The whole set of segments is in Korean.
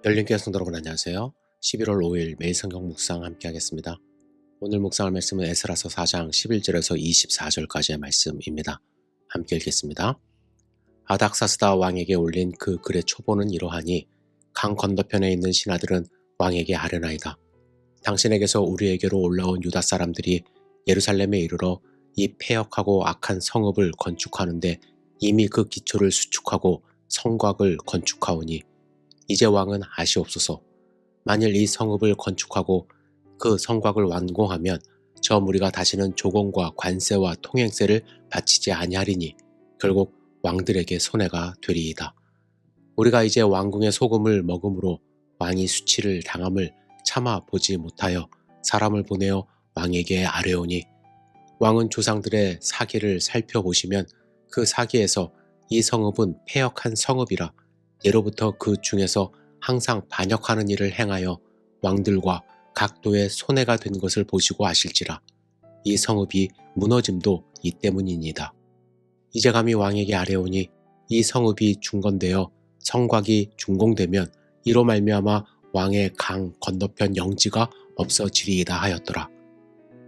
열린교회 성도 여러분 안녕하세요. 11월 5일 매일 성경 묵상 함께 하겠습니다. 오늘 묵상할 말씀은 에스라서 4장 11절에서 24절까지의 말씀입니다. 함께 읽겠습니다. 아닥사스다 왕에게 올린 그 글의 초보는 이러하니 강 건너편에 있는 신하들은 왕에게 아뢰나이다. 당신에게서 우리에게로 올라온 유다 사람들이 예루살렘에 이르러 이 폐역하고 악한 성읍을 건축하는데 이미 그 기초를 수축하고 성곽을 건축하오니 이제 왕은 아시옵소서. 만일 이 성읍을 건축하고 그 성곽을 완공하면 저 무리가 다시는 조공과 관세와 통행세를 바치지 아니하리니 결국 왕들에게 손해가 되리이다. 우리가 이제 왕궁의 소금을 먹음으로 왕이 수치를 당함을 참아 보지 못하여 사람을 보내어 왕에게 아뢰오니 왕은 조상들의 사기를 살펴보시면 그 사기에서 이 성읍은 패역한 성읍이라 예로부터 그 중에서 항상 반역하는 일을 행하여 왕들과 각도의 손해가 된 것을 보시고 아실지라 이 성읍이 무너짐도 이 때문이니이다. 이제 감히 왕에게 아뢰오니 이 성읍이 중건되어 성곽이 준공되면 이로 말미암아 왕의 강 건너편 영지가 없어지리이다 하였더라.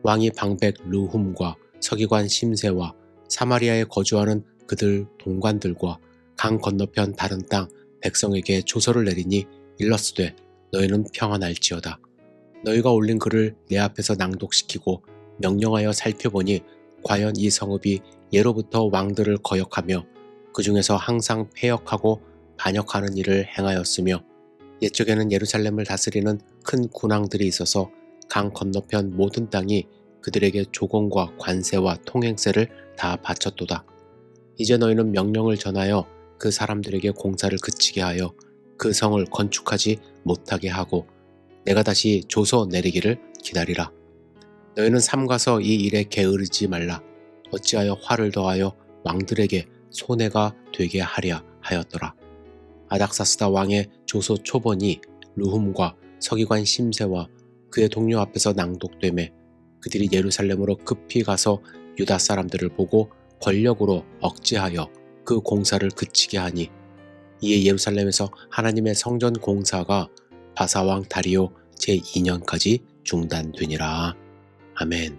왕이 방백 르훔과 서기관 심세와 사마리아에 거주하는 그들 동관들과 강 건너편 다른 땅 백성에게 조서를 내리니 일러스되 너희는 평안할지어다. 너희가 올린 글을 내 앞에서 낭독시키고 명령하여 살펴보니 과연 이 성읍이 예로부터 왕들을 거역하며 그 중에서 항상 패역하고 반역하는 일을 행하였으며 옛적에는 예루살렘을 다스리는 큰 군왕들이 있어서 강 건너편 모든 땅이 그들에게 조공과 관세와 통행세를 다 바쳤도다. 이제 너희는 명령을 전하여 그 사람들에게 공사를 그치게 하여 그 성을 건축하지 못하게 하고 내가 다시 조서 내리기를 기다리라. 너희는 삼가서 이 일에 게으르지 말라. 어찌하여 화를 더하여 왕들에게 손해가 되게 하랴 하였더라. 아닥사스다 왕의 조서 초본이 르훔과 서기관 심세와 그의 동료 앞에서 낭독되매 그들이 예루살렘으로 급히 가서 유다 사람들을 보고 권력으로 억제하여 그 공사를 그치게 하니 이에 예루살렘에서 하나님의 성전 공사가 바사왕 다리오 제2년까지 중단되니라. 아멘.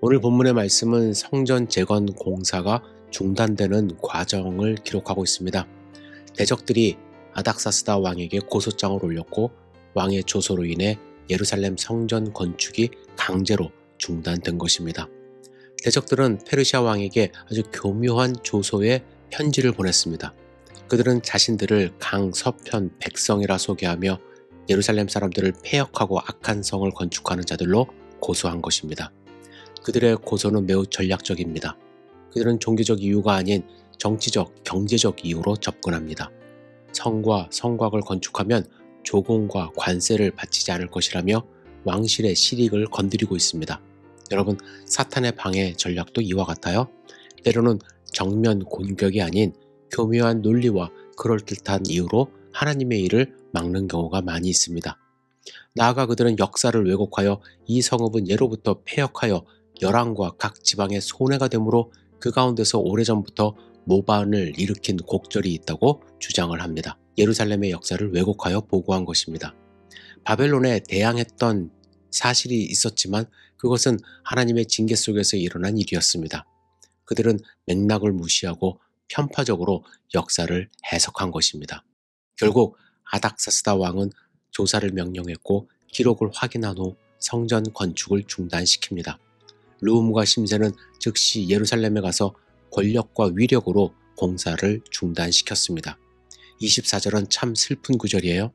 오늘 본문의 말씀은 성전 재건 공사가 중단되는 과정을 기록하고 있습니다. 대적들이 아닥사스다 왕에게 고소장을 올렸고 왕의 조소로 인해 예루살렘 성전 건축이 강제로 중단된 것입니다. 대적들은 페르시아 왕에게 아주 교묘한 조소의 편지를 보냈습니다. 그들은 자신들을 강 서편 백성이라 소개하며 예루살렘 사람들을 폐역하고 악한 성을 건축하는 자들로 고소한 것입니다. 그들의 고소는 매우 전략적입니다. 그들은 종교적 이유가 아닌 정치적, 경제적 이유로 접근합니다. 성과 성곽을 건축하면 조공과 관세를 바치지 않을 것이라며 왕실의 실익을 건드리고 있습니다. 여러분, 사탄의 방해 전략도 이와 같아요. 때로는 정면 공격이 아닌 교묘한 논리와 그럴듯한 이유로 하나님의 일을 막는 경우가 많이 있습니다. 나아가 그들은 역사를 왜곡하여 이 성읍은 예로부터 패역하여 열왕과 각 지방의 손해가 되므로 그 가운데서 오래전부터 모반을 일으킨 곡절이 있다고 주장을 합니다. 예루살렘의 역사를 왜곡하여 보고한 것입니다. 바벨론에 대항했던 사실이 있었지만 그것은 하나님의 징계 속에서 일어난 일이었습니다. 그들은 맥락을 무시하고 편파적으로 역사를 해석한 것입니다. 결국 아닥사스다 왕은 조사를 명령했고 기록을 확인한 후 성전 건축을 중단시킵니다. 르훔과 심세는 즉시 예루살렘에 가서 권력과 위력으로 공사를 중단시켰습니다. 24절은 참 슬픈 구절이에요.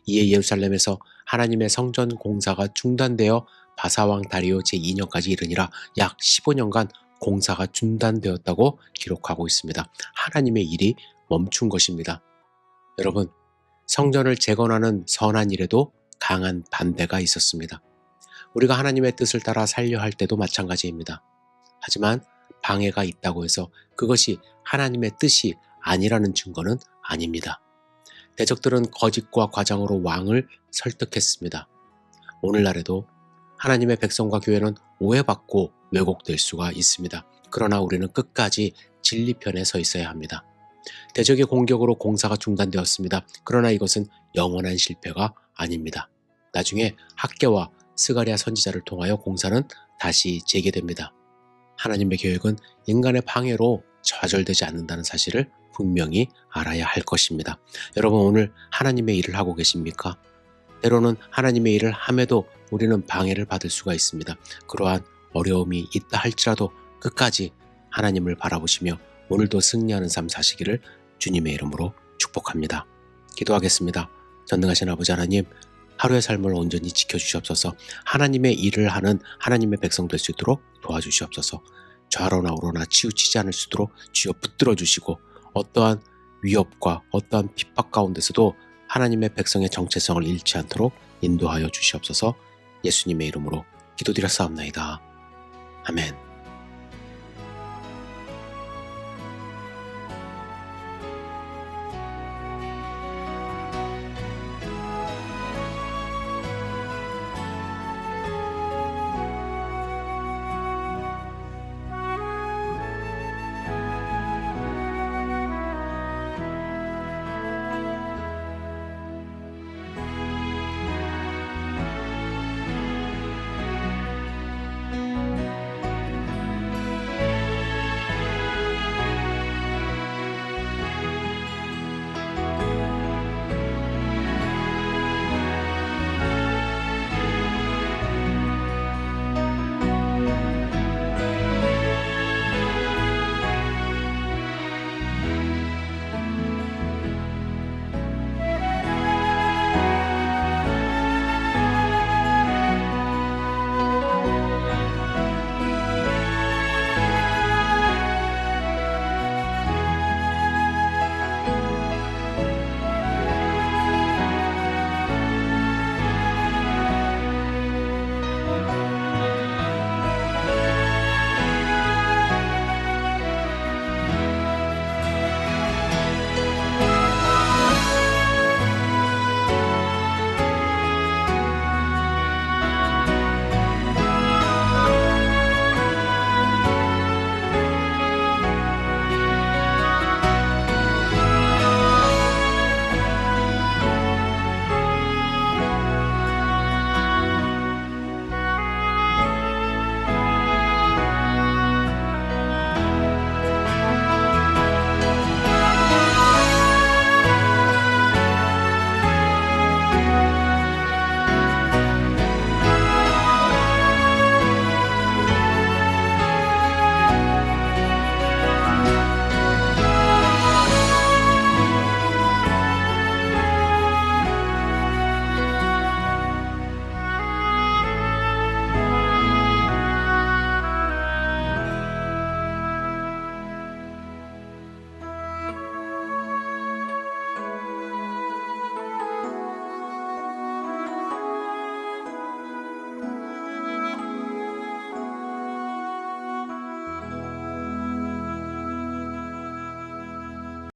이에 예루살렘에서 하나님의 성전 공사가 중단되어 바사왕 다리오 제2년까지 이르니라 약 15년간 공사가 중단되었다고 기록하고 있습니다. 하나님의 일이 멈춘 것입니다. 여러분, 성전을 재건하는 선한 일에도 강한 반대가 있었습니다. 우리가 하나님의 뜻을 따라 살려 할 때도 마찬가지입니다. 하지만 방해가 있다고 해서 그것이 하나님의 뜻이 아니라는 증거는 아닙니다. 대적들은 거짓과 과장으로 왕을 설득했습니다. 오늘날에도 하나님의 백성과 교회는 오해받고 왜곡될 수가 있습니다. 그러나 우리는 끝까지 진리 편에 서 있어야 합니다. 대적의 공격으로 공사가 중단되었습니다. 그러나 이것은 영원한 실패가 아닙니다. 나중에 학개와 스가랴 선지자를 통하여 공사는 다시 재개됩니다. 하나님의 계획은 인간의 방해로 좌절되지 않는다는 사실을 분명히 알아야 할 것입니다. 여러분, 오늘 하나님의 일을 하고 계십니까? 때로는 하나님의 일을 함에도 우리는 방해를 받을 수가 있습니다. 그러한 어려움이 있다 할지라도 끝까지 하나님을 바라보시며 오늘도 승리하는 삶 사시기를 주님의 이름으로 축복합니다. 기도하겠습니다. 전능하신 아버지 하나님, 하루의 삶을 온전히 지켜주시옵소서. 하나님의 일을 하는 하나님의 백성 될 수 있도록 도와주시옵소서. 좌로나 우로나 치우치지 않을 수 있도록 주여 붙들어 주시고, 어떠한 위협과 어떠한 핍박 가운데서도 하나님의 백성의 정체성을 잃지 않도록 인도하여 주시옵소서. 예수님의 이름으로 기도드렸사옵나이다. 아멘.